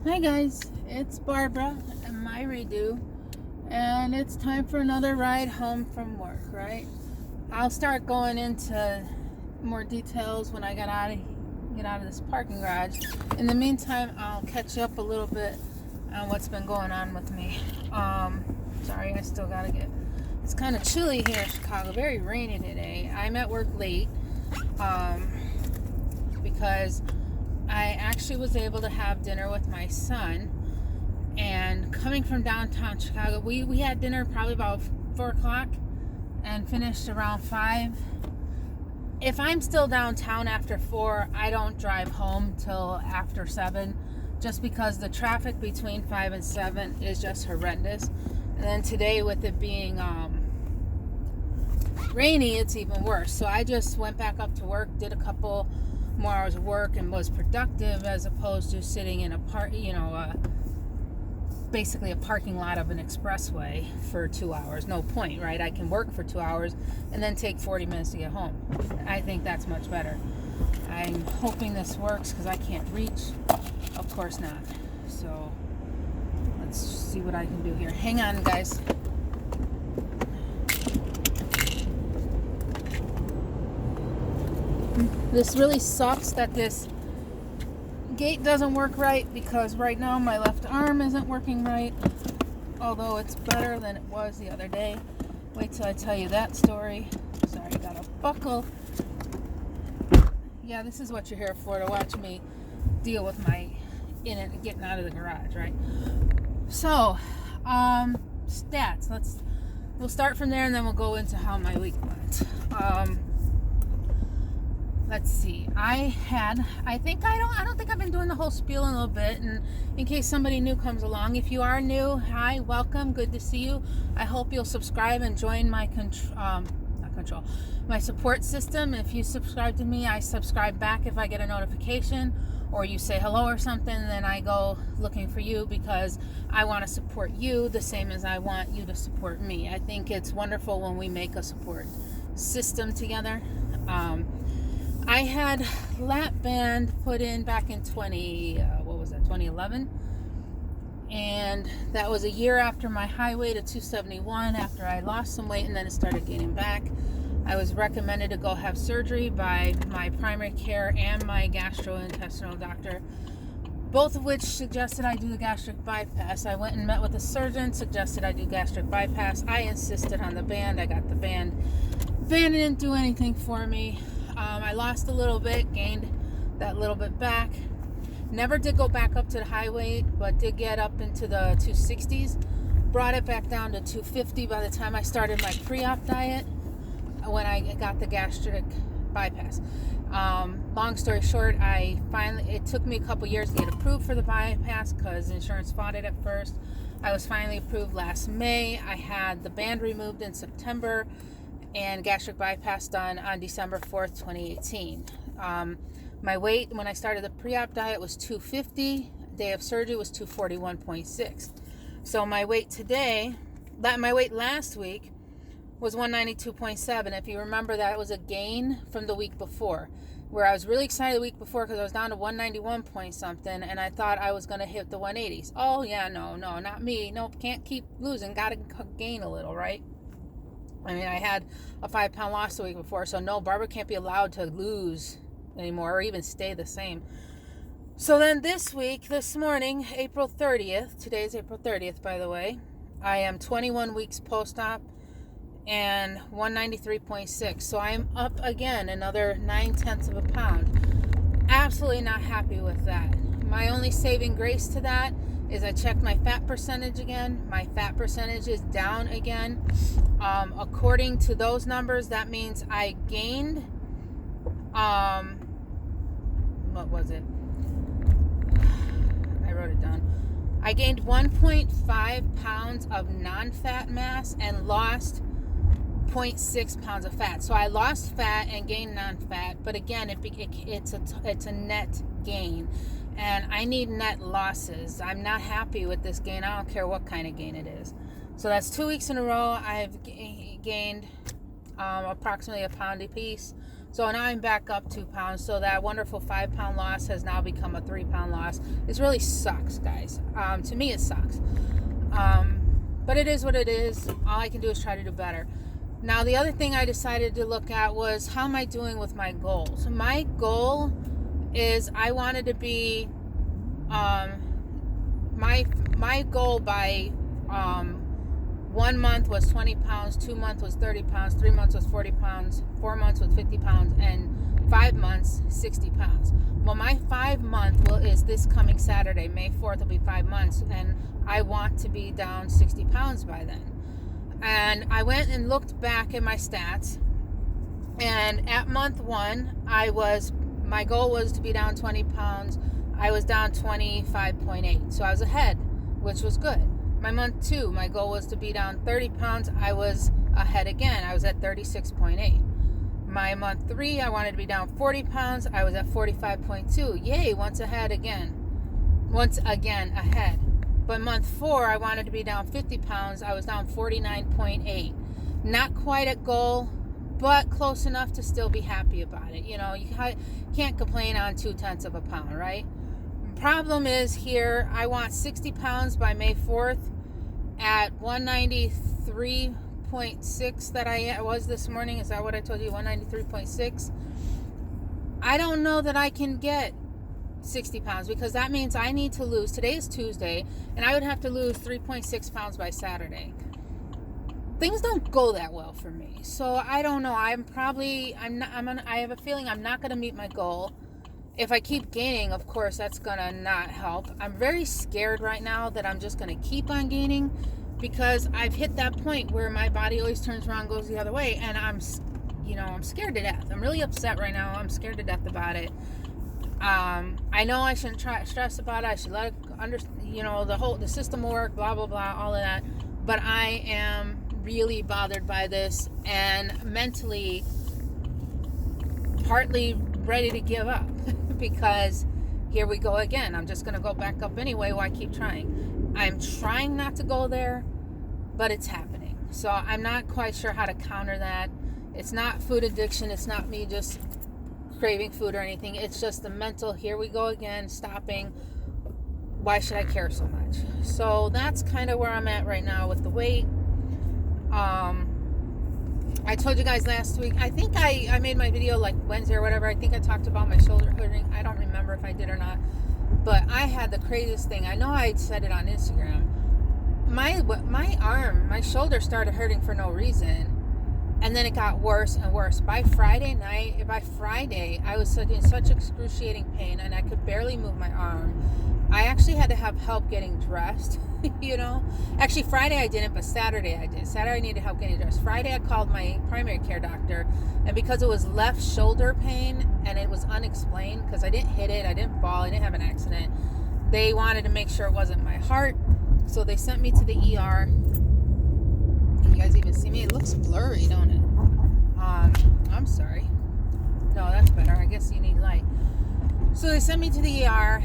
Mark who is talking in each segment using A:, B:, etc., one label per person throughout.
A: Hi guys, it's Barbara and my redo, and it's time for another ride home from work, right? I'll start going into more details when I get out of this parking garage. In the meantime, I'll catch up a little bit on what's been going on with me. Sorry, I still gotta get. It's kind of chilly here in Chicago, very rainy today. I'm at work late because I actually was able to have dinner with my son, and coming from downtown Chicago, we had dinner probably about 4 o'clock and finished around 5. If I'm still downtown after 4, I don't drive home till after 7, just because the traffic between 5 and 7 is just horrendous. And then today, with it being rainy, it's even worse. So I just went back up to work, did a couple more hours of work, and was productive, as opposed to sitting in basically a parking lot of an expressway for 2 hours. No point, right? I can work for 2 hours and then take 40 minutes to get home. I think that's much better. I'm hoping this works because I can't reach. Of course not. So let's see what I can do here. Hang on, guys. This really sucks that this gate doesn't work right, because right now my left arm isn't working right, although it's better than it was the other day. Wait till I tell you that story. Sorry, I got a buckle. Yeah, this is what you're here for, to watch me deal with my getting out of the garage, right? So, stats. We'll start from there, and then we'll go into how my week went. Let's see. I don't think I've been doing the whole spiel in a little bit, and in case somebody new comes along, if you are new, hi, welcome, good to see you. I hope you'll subscribe and join my my support system. If you subscribe to me, I subscribe back if I get a notification, or you say hello or something, then I go looking for you, because I want to support you the same as I want you to support me. I think it's wonderful when we make a support system together. I had lap band put in back in 2011, and that was a year after my high weight of 271, after I lost some weight and then it started gaining back. I was recommended to go have surgery by my primary care and my gastrointestinal doctor, both of which suggested I do the gastric bypass. I went and met with a surgeon, suggested I do gastric bypass. I insisted on the band. I got the band. Band didn't do anything for me. I lost a little bit, gained that little bit back. Never did go back up to the high weight, but did get up into the 260s. Brought it back down to 250 by the time I started my pre-op diet, when I got the gastric bypass. Long story short, it took me a couple years to get approved for the bypass because insurance fought it at first. I was finally approved last May. I had the band removed in September, and gastric bypass done on December 4th, 2018. My weight when I started the pre-op diet was 250. Day of surgery was 241.6. So my weight last week was 192.7. If you remember, that was a gain from the week before, where I was really excited the week before because I was down to 191 point something, and I thought I was going to hit the 180s. Oh yeah, no, not me. Nope, can't keep losing. Got to gain a little, right? I mean, I had a 5-pound loss the week before, so no, Barbara can't be allowed to lose anymore or even stay the same. So then this morning, April 30th, today's April 30th, by the way, I am 21 weeks post-op and 193.6. So I am up again another 0.9 of a pound. Absolutely not happy with that. My only saving grace to that is I checked my fat percentage again. My fat percentage is down again. According to those numbers, that means I gained, what was it? I wrote it down. I gained 1.5 pounds of non-fat mass and lost 0.6 pounds of fat. So I lost fat and gained non-fat, but again, it's a net gain. And I need net losses. I'm not happy with this gain. I don't care what kind of gain it is. So that's 2 weeks in a row I've gained approximately a pound apiece. So now I'm back up 2 pounds. So that wonderful 5-pound loss has now become a 3-pound loss. It really sucks, guys. To me, it sucks. But it is what it is. All I can do is try to do better. Now, the other thing I decided to look at was, how am I doing with my goals? My goal is I wanted to be, my goal by 1 month was 20 pounds, 2 months was 30 pounds, 3 months was 40 pounds, 4 months was 50 pounds, and 5 months, 60 pounds. Well, my 5 month is this coming Saturday. May 4th will be 5 months, and I want to be down 60 pounds by then. And I went and looked back at my stats, and at month 1, my goal was to be down 20 pounds. I was down 25.8, so I was ahead, which was good. My month 2, my goal was to be down 30 pounds. I was ahead again. I was at 36.8. My month 3, I wanted to be down 40 pounds. I was at 45.2. Yay, once again ahead. But month 4, I wanted to be down 50 pounds. I was down 49.8. Not quite at goal, but close enough to still be happy about it. You know, you can't complain on 0.2 of a pound, right? Problem is here, I want 60 pounds by May 4th at 193.6 that I was this morning. Is that what I told you? 193.6. I don't know that I can get 60 pounds, because that means I need to lose, today is Tuesday, and I would have to lose 3.6 pounds by Saturday. Things don't go that well for me. So I don't know. I have a feeling I'm not going to meet my goal. If I keep gaining, of course, that's going to not help. I'm very scared right now that I'm just going to keep on gaining, because I've hit that point where my body always turns around and goes the other way, and I'm scared to death. I'm really upset right now. I'm scared to death about it. I know I shouldn't stress about it. I should let it the system will work, blah, blah, blah, all of that. But I am really bothered by this, and mentally partly ready to give up because here we go again. I'm just going to go back up anyway. Why keep trying? I'm trying not to go there, but it's happening. So I'm not quite sure how to counter that. It's not food addiction. It's not me just craving food or anything. It's just the mental, here we go again, stopping. Why should I care so much? So that's kind of where I'm at right now with the weight. I told you guys last week, I think I made my video like Wednesday or whatever. I think I talked about my shoulder hurting. I don't remember if I did or not, but I had the craziest thing. I know I said it on Instagram. My shoulder started hurting for no reason. And then it got worse and worse. By Friday, I was in such excruciating pain, and I could barely move my arm. I actually had to have help getting dressed, Actually, Friday I didn't, but Saturday I did. Saturday I needed help getting dressed. Friday I called my primary care doctor, and because it was left shoulder pain, and it was unexplained, because I didn't hit it, I didn't fall, I didn't have an accident, they wanted to make sure it wasn't my heart, so they sent me to the ER. You guys even see me? It looks blurry, don't it? I'm sorry. No, that's better. I guess you need light. So they sent me to the ER.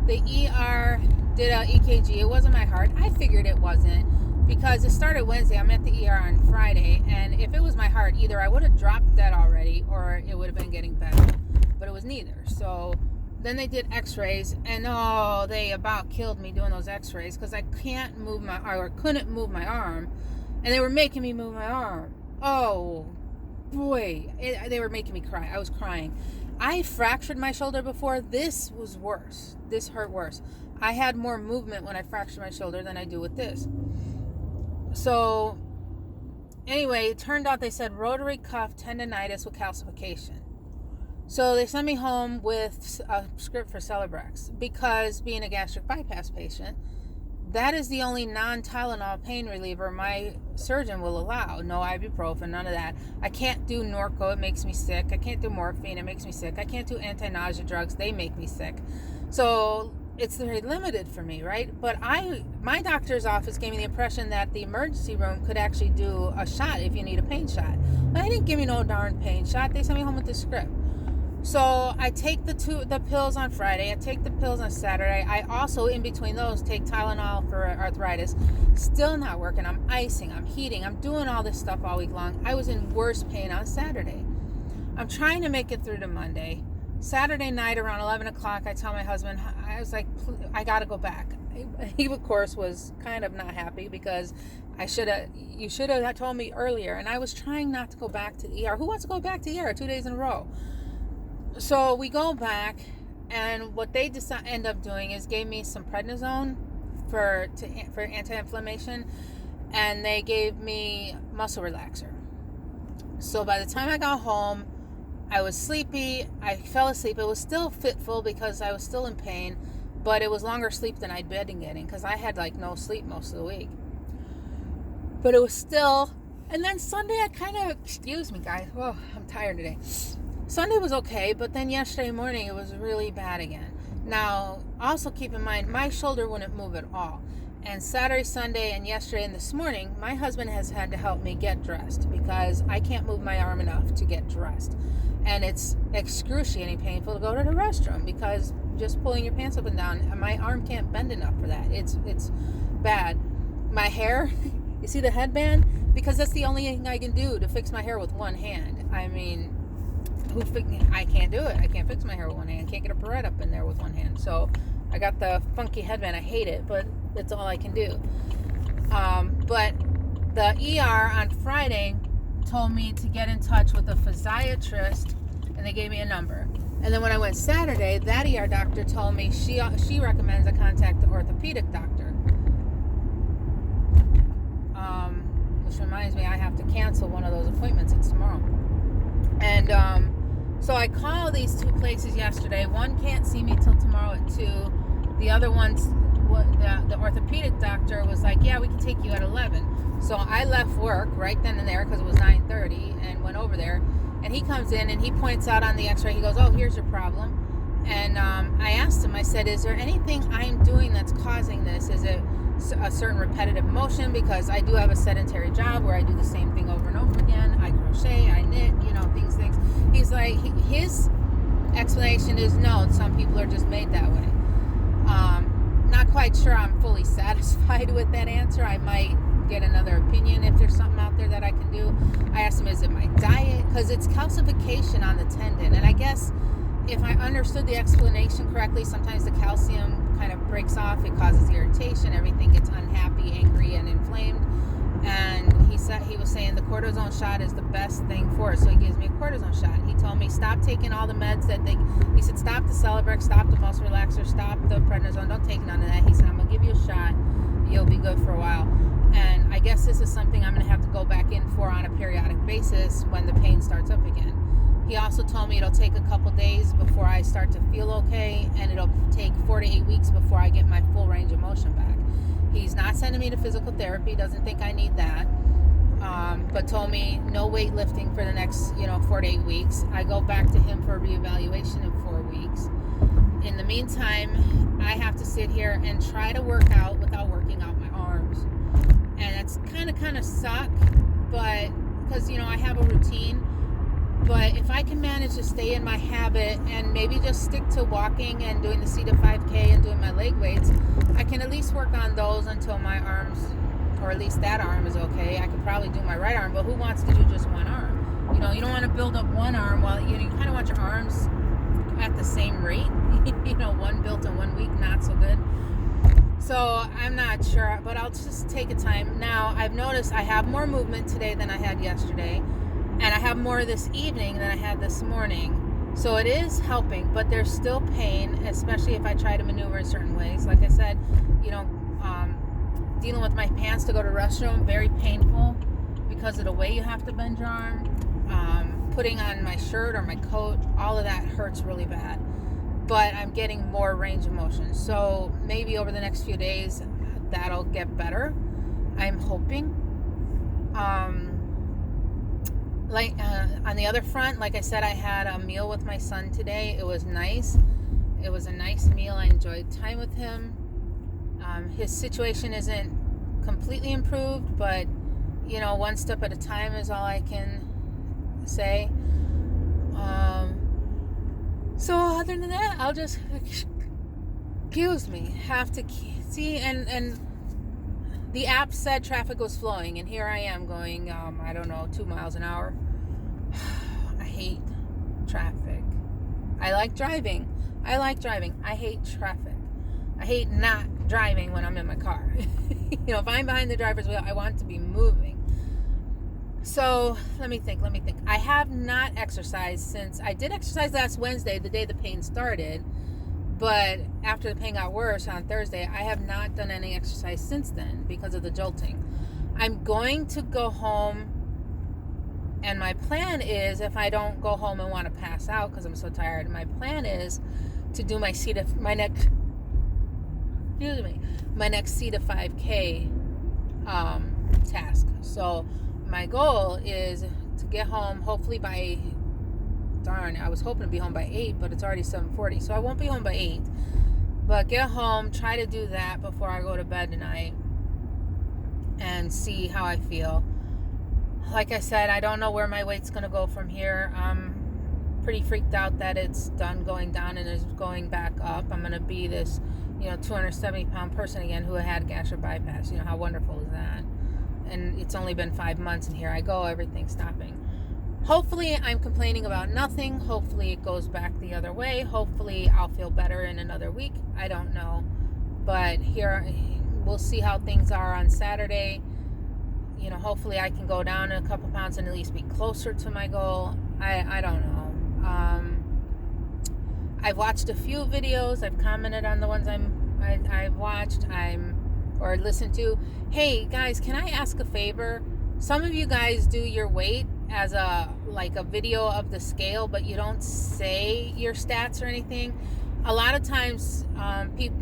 A: The ER did a EKG. It wasn't my heart. I figured it wasn't, because it started Wednesday. I'm at the ER on Friday, and if it was my heart, either I would have dropped dead already, or it would have been getting better. But it was neither. So then they did x-rays, and they about killed me doing those x-rays, because I couldn't move my arm. And they were making me move my arm. Oh, boy. They were making me cry. I was crying. I fractured my shoulder before. This was worse. This hurt worse. I had more movement when I fractured my shoulder than I do with this. So, anyway, it turned out they said rotary cuff tendonitis with calcification. So they sent me home with a script for Celebrex, because being a gastric bypass patient, that is the only non-Tylenol pain reliever my surgeon will allow. No ibuprofen, none of that. I can't do Norco, it makes me sick. I can't do morphine, it makes me sick. I can't do anti-nausea drugs, they make me sick. So it's very limited for me, right? But my doctor's office gave me the impression that the emergency room could actually do a shot if you need a pain shot. But they didn't give me no darn pain shot. They sent me home with the script. So I take the pills on Friday. I take the pills on Saturday. I also, in between those, take Tylenol for arthritis. Still not working. I'm icing. I'm heating. I'm doing all this stuff all week long. I was in worse pain on Saturday. I'm trying to make it through to Monday. Saturday night around 11 o'clock, I tell my husband, I was like, I got to go back. He, of course, was kind of not happy because you should have told me earlier. And I was trying not to go back to the ER. Who wants to go back to the ER 2 days in a row? So we go back, and what they end up doing is gave me some prednisone for anti-inflammation, and they gave me muscle relaxer. So by the time I got home, I was sleepy. I fell asleep. It was still fitful because I was still in pain, but it was longer sleep than I'd been getting because I had like no sleep most of the week. But it was still, and then Sunday I kind of, excuse me guys, oh, I'm tired today. Sunday was okay, but then yesterday morning it was really bad again. Now, also keep in mind, my shoulder wouldn't move at all. And Saturday, Sunday, and yesterday and this morning, my husband has had to help me get dressed because I can't move my arm enough to get dressed. And it's excruciating painful to go to the restroom because just pulling your pants up and down, my arm can't bend enough for that. It's bad. My hair, you see the headband? Because that's the only thing I can do to fix my hair with one hand. I mean, I can't do it. I can't fix my hair with one hand. I can't get a barrette up in there with one hand. So I got the funky headband. I hate it, but that's all I can do. But the ER on Friday told me to get in touch with a physiatrist, and they gave me a number. And then when I went Saturday, that ER doctor told me she recommends I contact the orthopedic doctor. Which reminds me, I have to cancel one of those appointments. It's tomorrow. And so I called these two places yesterday. One can't see me till tomorrow at 2. The other one's the orthopedic doctor was like, yeah, we can take you at 11. So I left work right then and there because it was 9:30 and went over there. And he comes in and he points out on the x-ray, he goes, oh, here's your problem. And I asked him, I said, is there anything I'm doing that's causing this? Is it a certain repetitive motion? Because I do have a sedentary job where I do the same thing over and over again. I crochet, I knit, things. He's like, his explanation is no, some people are just made that way. Not quite sure I'm fully satisfied with that answer. I might get another opinion if there's something out there that I can do. I asked him, is it my diet? Because it's calcification on the tendon. And I guess if I understood the explanation correctly, sometimes the calcium kind of breaks off. It causes irritation. Everything gets unhappy, angry, and inflamed. And he was saying the cortisone shot is the best thing for it. So he gives me a cortisone shot. He told me stop taking all the meds he said stop the Celebrex, stop the muscle relaxer, stop the prednisone. Don't take none of that. He said I'm going to give you a shot. You'll be good for a while. And I guess this is something I'm going to have to go back in for on a periodic basis when the pain starts up again. He also told me it'll take a couple days before I start to feel okay, and it'll take 4 to 8 weeks before I get my full range of motion back. He's not sending me to physical therapy, doesn't think I need that, but told me no weightlifting for the next 4 to 8 weeks. I go back to him for a reevaluation in 4 weeks. In the meantime, I have to sit here and try to work out without working out my arms. And it's kind of suck, but because I have a routine. But if I can manage to stay in my habit and maybe just stick to walking and doing the C to 5K and doing my leg weights, I can at least work on those until my arms, or at least that arm is okay. I could probably do my right arm, but who wants to do just one arm? You don't want to build up one arm while you kind of want your arms at the same rate. One built in 1 week, not so good. So I'm not sure, but I'll just take a time. Now, I've noticed I have more movement today than I had yesterday. And I have more this evening than I had this morning. So it is helping, but there's still pain, especially if I try to maneuver in certain ways. Like I said, dealing with my pants to go to the restroom, very painful because of the way you have to bend your arm. Putting on my shirt or my coat, all of that hurts really bad. But I'm getting more range of motion. So maybe over the next few days, that'll get better. I'm hoping. On the other front, like I said, I had a meal with my son today. It was nice. It was a nice meal. I enjoyed time with him. His situation isn't completely improved, but one step at a time is all I can say. So other than that, I'll just have to see. And the app said traffic was flowing, and here I am going 2 miles an hour. I hate traffic. I like driving. I hate traffic. I hate not driving when I'm in my car. If I'm behind the driver's wheel, I want to be moving. So let me think. I have not exercised since I did exercise last Wednesday, the day the pain started. But after the pain got worse on Thursday, I have not done any exercise since then because of the jolting. I'm going to go home, and my plan is, if I don't go home and want to pass out because I'm so tired, my plan is to do my next C to 5K task. So my goal is to get home hopefully by, I was hoping to be home by 8, but it's already 7:40, so I won't be home by 8. But get home, try to do that before I go to bed tonight and see how I feel. Like I said, I don't know where my weight's going to go from here. I'm pretty freaked out that it's done going down and is going back up. I'm going to be this 270-pound person again who had gastric bypass. How wonderful is that? And it's only been 5 months, and here I go, everything's stopping. Hopefully I'm complaining about nothing. Hopefully it goes back the other way. Hopefully I'll feel better in another week. I don't know. But here, we'll see how things are on Saturday. Hopefully I can go down a couple pounds and at least be closer to my goal. I don't know. I've watched a few videos. I've commented on the ones I've watched. Or listened to. Hey guys, can I ask a favor? Some of you guys do your weight as a video of the scale, but you don't say your stats or anything. A lot of times, people,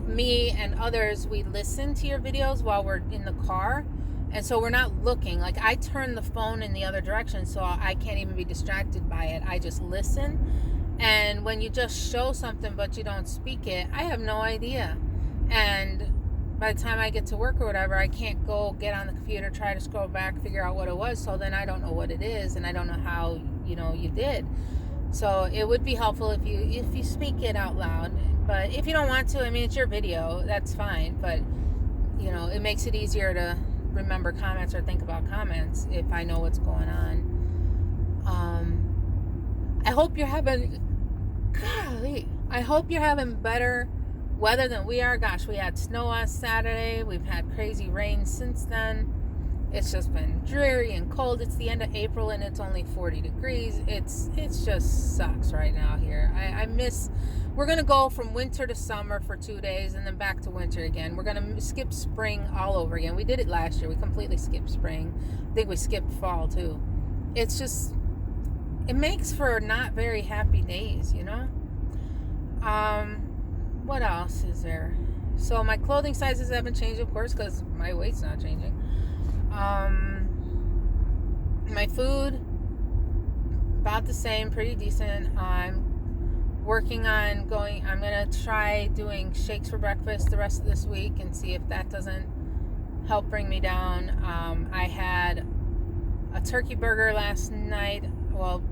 A: me and others, we listen to your videos while we're in the car, and so we're not looking. Like, I turn the phone in the other direction, so I can't even be distracted by it. I just listen. And when you just show something but you don't speak it, I have no idea. And by the time I get to work or whatever, I can't go get on the computer, try to scroll back, figure out what it was. So then I don't know what it is, and I don't know how you did. So it would be helpful if you speak it out loud. But if you don't want to, it's your video, that's fine. But it makes it easier to remember comments or think about comments if I know what's going on. I hope you're having better weather than we are. Gosh, we had snow on Saturday. We've had crazy rain since then. It's just been dreary and cold. It's the end of April and it's only 40 degrees. It's just sucks right now here. We're going to go from winter to summer for 2 days and then back to winter again. We're going to skip spring all over again. We did it last year. We completely skipped spring. I think we skipped fall too. It's just, it makes for not very happy days, What else is there? So my clothing sizes haven't changed, of course, because my weight's not changing. My food, about the same, pretty decent. I'm working on I'm going to try doing shakes for breakfast the rest of this week and see if that doesn't help bring me down. I had a turkey burger last night. Well,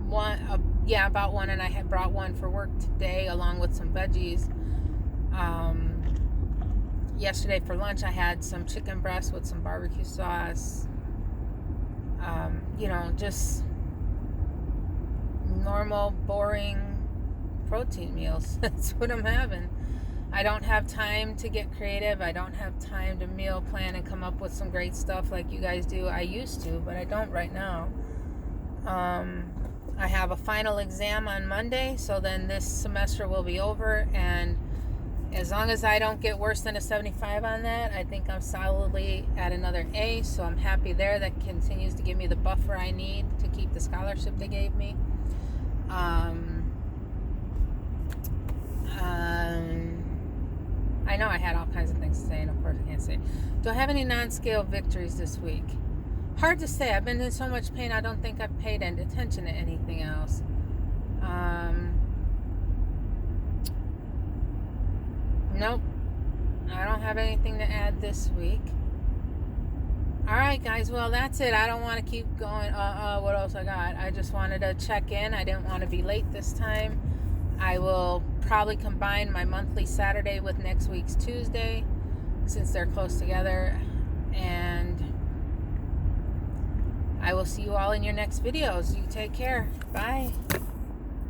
A: about one, and I had brought one for work today along with some veggies. Yesterday for lunch I had some chicken breast with some barbecue sauce. Just normal, boring protein meals. That's what I'm having. I don't have time to get creative. I don't have time to meal plan and come up with some great stuff like you guys do. I used to, but I don't right now. I have a final exam on Monday, so then this semester will be over, and as long as I don't get worse than a 75 on that, I think I'm solidly at another A, so I'm happy there. That continues to give me the buffer I need to keep the scholarship they gave me. I know I had all kinds of things to say, and of course I can't say. Do I have any non-scale victories this week? Hard to say. I've been in so much pain, I don't think I've paid any attention to anything else. Nope. I don't have anything to add this week. Alright guys, well that's it. I don't want to keep going. What else I got? I just wanted to check in. I didn't want to be late this time. I will probably combine my monthly Saturday with next week's Tuesday, since they're close together. And I will see you all in your next videos. You take care. Bye.